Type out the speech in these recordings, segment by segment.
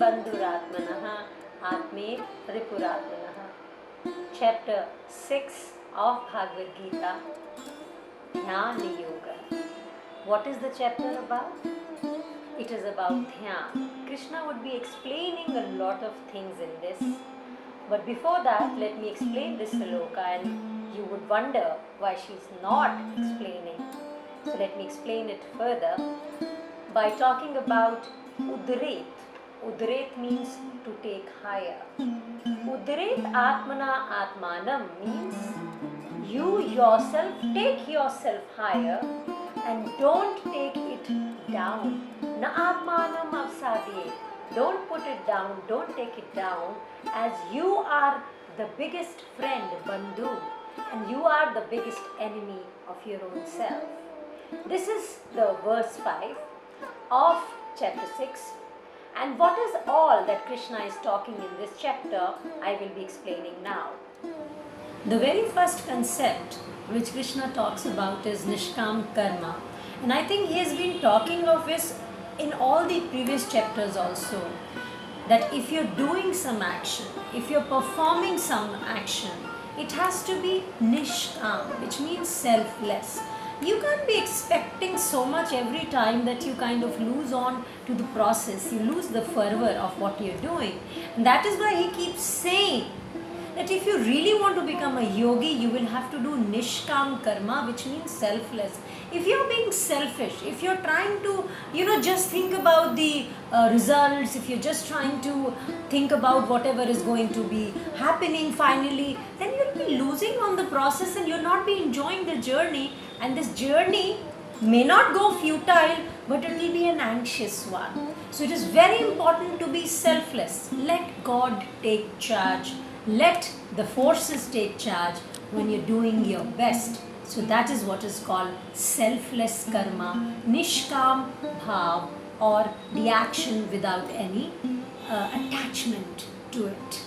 bandhuratmanah atme ripuratmanah. Chapter 6 of Bhagavad Gita, Dhyana Yoga. What is the chapter about? It is about Dhyana. Krishna would be explaining a lot of things in this. But before that, let me explain this sloka, and you would wonder why she's not explaining. So let me explain it further by talking about Udret. Udret means to take higher. Udret Atmana Atmanam means you yourself take yourself higher and don't take it down. Na Atmanam avsadye. Don't put it down, don't take it down, as you are the biggest friend, Bandhu, and you are the biggest enemy of your own self. This is the verse 5 of chapter 6. And what is all that Krishna is talking in this chapter, I will be explaining now. The very first concept which Krishna talks about is Nishkam Karma. And I think he has been talking of this in all the previous chapters also. That if you're doing some action, if you're performing some action, it has to be Nishkam, which means selfless. You can't be expecting so much every time that you kind of lose on to the process. You lose the fervor of what you're doing. And that is why he keeps saying that if you really want to become a yogi, you will have to do Nishkam Karma, which means selfless. If you're being selfish, if you're trying to, just think about the results, if you're just trying to think about whatever is going to be happening finally, then you'll be losing on the process and you'll not be enjoying the journey. And this journey may not go futile, but it will be an anxious one. So it is very important to be selfless. Let God take charge. Let the forces take charge when you're doing your best. So that is what is called selfless karma, Nishkam Bhav, or the action without any attachment to it.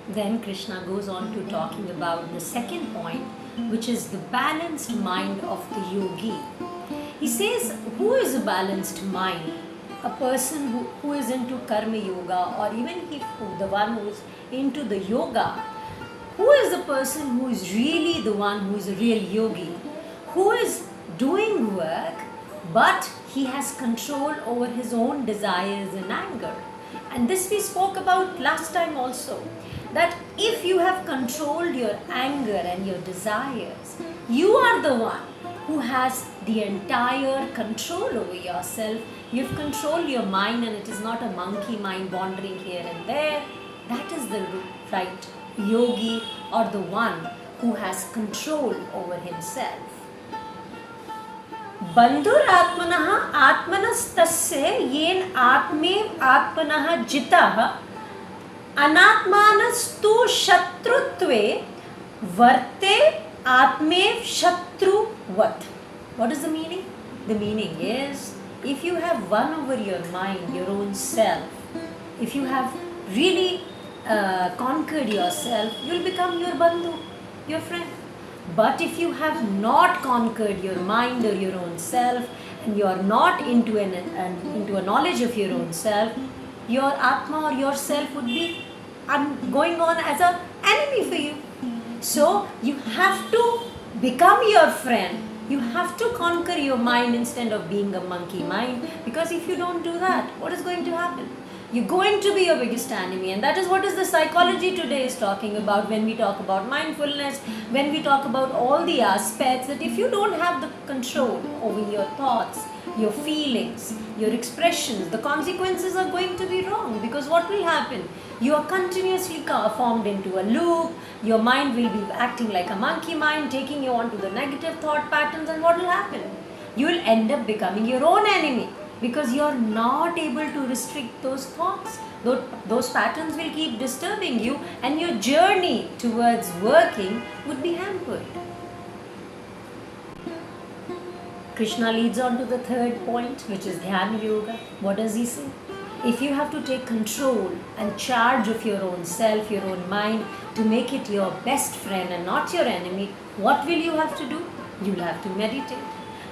Then Krishna goes on to talking about the second point, which is the balanced mind of the yogi. He says, who is a balanced mind? A person who is into karma yoga, or even the one who is into the yoga. Who is the person who is really the one who is a real yogi? Who is doing work, but he has control over his own desires and anger. And this we spoke about last time also. That if you have controlled your anger and your desires, you are the one who has the entire control over yourself. You've controlled your mind, and it is not a monkey mind wandering here and there. That is the right yogi, or the one who has control over himself. Bandhuratmanah atmanastasya yen atmev atmanah jitah anatmanastu shatrutve varte atmev shatruvat. What is the meaning? The meaning is, if you have won over your mind, your own self, if you have really conquered yourself, you will become your bandhu, your friend. But if you have not conquered your mind or your own self, and you are not into a knowledge of your own self, your atma or yourself would be going on as an enemy for you. So you have to become your friend. You have to conquer your mind instead of being a monkey mind, because if you don't do that, what is going to happen? You're going to be your biggest enemy, and that is what is the psychology today is talking about when we talk about mindfulness, when we talk about all the aspects, that if you don't have the control over your thoughts, your feelings, your expressions, the consequences are going to be wrong, because what will happen? You are continuously formed into a loop, your mind will be acting like a monkey mind, taking you on to the negative thought patterns, and what will happen? You will end up becoming your own enemy. Because you are not able to restrict those thoughts. Those patterns will keep disturbing you, and your journey towards working would be hampered. Krishna leads on to the third point, which is Dhyana Yoga. What does he say? If you have to take control and charge of your own self, your own mind, to make it your best friend and not your enemy, what will you have to do? You will have to meditate.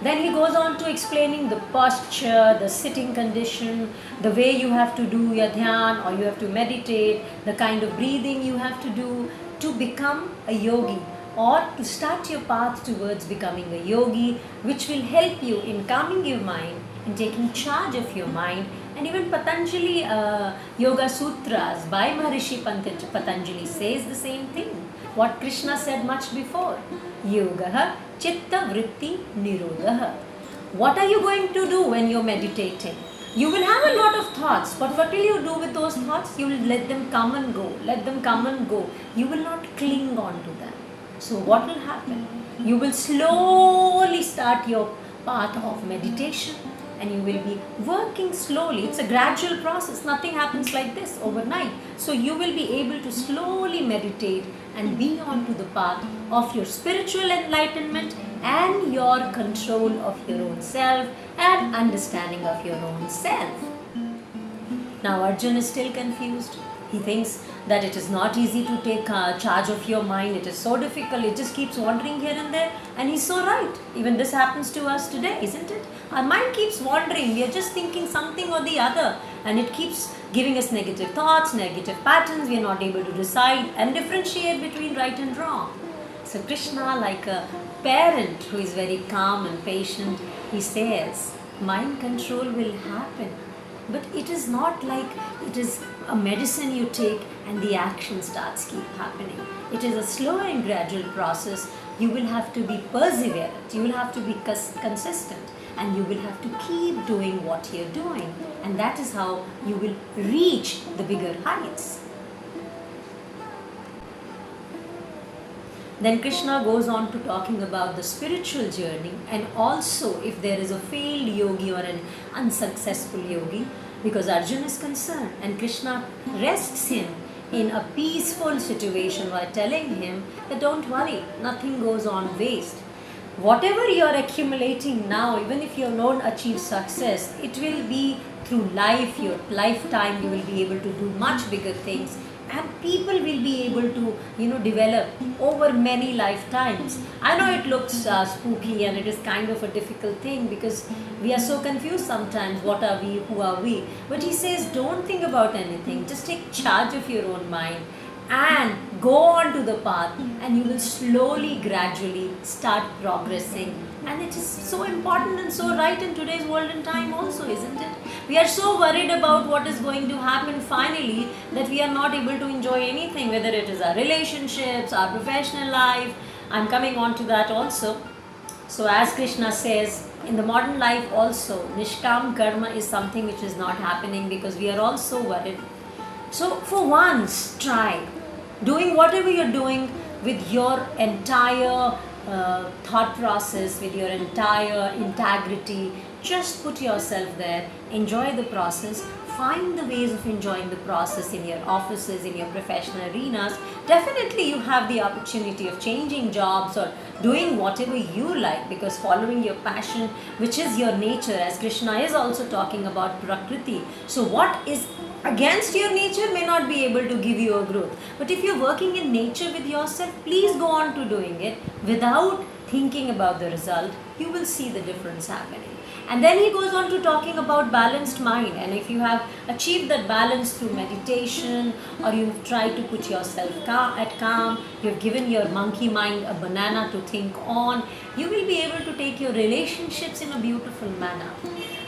Then he goes on to explaining the posture, the sitting condition, the way you have to do your dhyan or you have to meditate, the kind of breathing you have to do to become a yogi, or to start your path towards becoming a yogi, which will help you in calming your mind and taking charge of your mind. And even Patanjali Yoga Sutras by Maharishi Patanjali says the same thing. What Krishna said much before. Yogaha Chitta Vritti Nirodha. What are you going to do when you're meditating? You will have a lot of thoughts, but what will you do with those thoughts? You will let them come and go. Let them come and go. You will not cling on to them. So what will happen? You will slowly start your path of meditation, and you will be working slowly. It's a gradual process. Nothing happens like this overnight. So you will be able to slowly meditate and be on to the path of your spiritual enlightenment and your control of your own self and understanding of your own self. Now Arjun is still confused. He thinks that it is not easy to take charge of your mind. It is so difficult. It just keeps wandering here and there. And he's so right. Even this happens to us today, isn't it? Our mind keeps wandering. We are just thinking something or the other. And it keeps giving us negative thoughts, negative patterns. We are not able to decide and differentiate between right and wrong. So Krishna, like a parent who is very calm and patient, he says, mind control will happen. But it is not like it is a medicine you take and the action starts keep happening. It is a slow and gradual process. You will have to be perseverant. You will have to be consistent. And you will have to keep doing what you're doing. And that is how you will reach the bigger heights. Then Krishna goes on to talking about the spiritual journey, and also if there is a failed yogi or an unsuccessful yogi, because Arjuna is concerned, and Krishna rests him in a peaceful situation by telling him that don't worry, nothing goes on waste. Whatever you are accumulating now, even if you don't achieve success, it will be through life, your lifetime, you will be able to do much bigger things. And people will be able to, develop over many lifetimes. I know it looks spooky and it is kind of a difficult thing because we are so confused sometimes. What are we? Who are we? But he says, don't think about anything. Just take charge of your own mind and go on to the path, and you will slowly, gradually start progressing. And it is so important and so right in today's world and time also, isn't it? We are so worried about what is going to happen finally that we are not able to enjoy anything, whether it is our relationships, our professional life. I'm coming on to that also. So as Krishna says, in the modern life also, Nishkam Karma is something which is not happening because we are all so worried. So for once, try doing whatever you're doing with your entire thought process, with your entire integrity. Just put yourself there, enjoy the process, find the ways of enjoying the process in your offices, in your professional arenas. Definitely you have the opportunity of changing jobs or doing whatever you like, because following your passion, which is your nature, as Krishna is also talking about Prakriti. So what is against your nature may not be able to give you a growth. But if you're working in nature with yourself, please go on to doing it without thinking about the result. You will see the difference happening. And then he goes on to talking about balanced mind. And if you have achieved that balance through meditation, or you've tried to put yourself at calm, you've given your monkey mind a banana to think on, you will be able to take your relationships in a beautiful manner.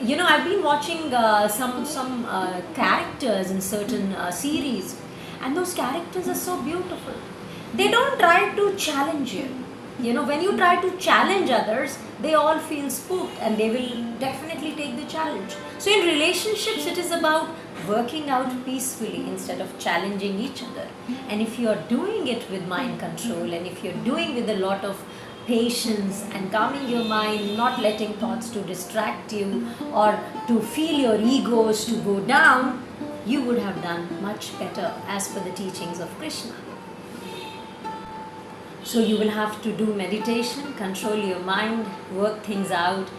I've been watching some characters in certain series, and those characters are so beautiful. They don't try to challenge you. When you try to challenge others, they all feel spooked and they will definitely take the challenge. So in relationships, it is about working out peacefully instead of challenging each other. And if you are doing it with mind control, and if you're doing with a lot of patience and calming your mind, not letting thoughts to distract you or to feel your egos to go down, you would have done much better as per the teachings of Krishna. So you will have to do meditation, control your mind, work things out,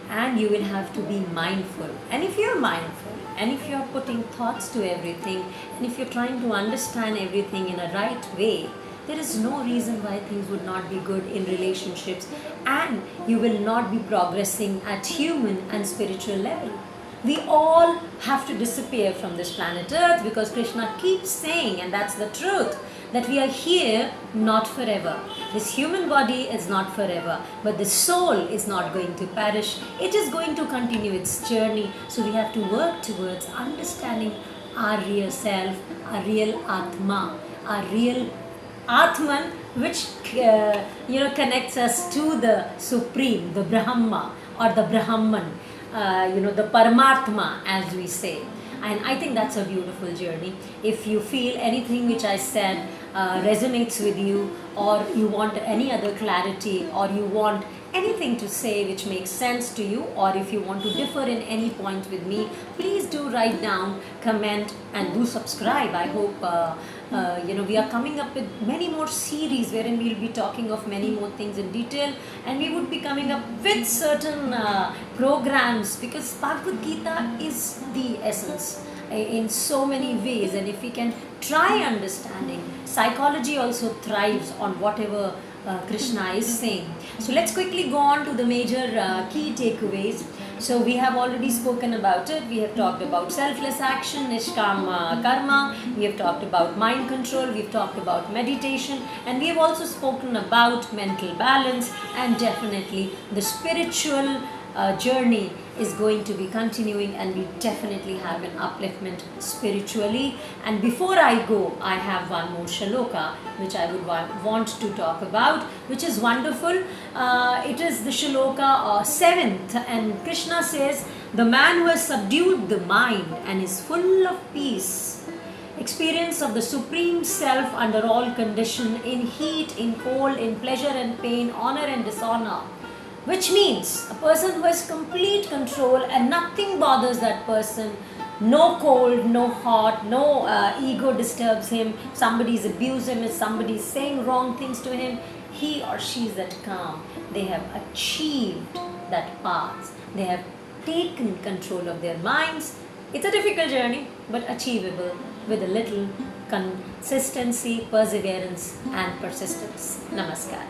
and you will have to be mindful. And if you're mindful, and if you're putting thoughts to everything, and if you're trying to understand everything in a right way, there is no reason why things would not be good in relationships, and you will not be progressing at human and spiritual level. We all have to disappear from this planet Earth, because Krishna keeps saying, and that's the truth, that we are here not forever. This human body is not forever, but the soul is not going to perish. It is going to continue its journey. So we have to work towards understanding our real self, our real Atma, our real Atman, which connects us to the Supreme, the Brahma or the Brahman, the Paramatma, as we say. And I think that's a beautiful journey. If you feel anything which I said resonates with you, or you want any other clarity, or you want anything to say which makes sense to you, or if you want to differ in any point with me, please do write down, comment, and do subscribe. I hope we are coming up with many more series wherein we'll be talking of many more things in detail, and we would be coming up with certain programs, because Bhagavad Gita is the essence in so many ways. And if we can try understanding, psychology also thrives on whatever Krishna is saying. So let's quickly go on to the major key takeaways. So we have already spoken about it. We have talked about selfless action, nishkam karma. We have talked about mind control. We've talked about meditation, and we have also spoken about mental balance, and definitely the spiritual journey is going to be continuing, and we definitely have an upliftment spiritually. And before I go, I have one more shloka which I would want to talk about, which is wonderful. It is the shloka 7th, and Krishna says, "The man who has subdued the mind and is full of peace, experience of the Supreme Self under all condition, in heat, in cold, in pleasure and pain, honor and dishonor." Which means a person who has complete control and nothing bothers that person. No cold, no hot, no ego disturbs him. Somebody is abusing him, somebody is saying wrong things to him. He or she is that calm. They have achieved that path. They have taken control of their minds. It's a difficult journey, but achievable with a little consistency, perseverance, and persistence. Namaskar.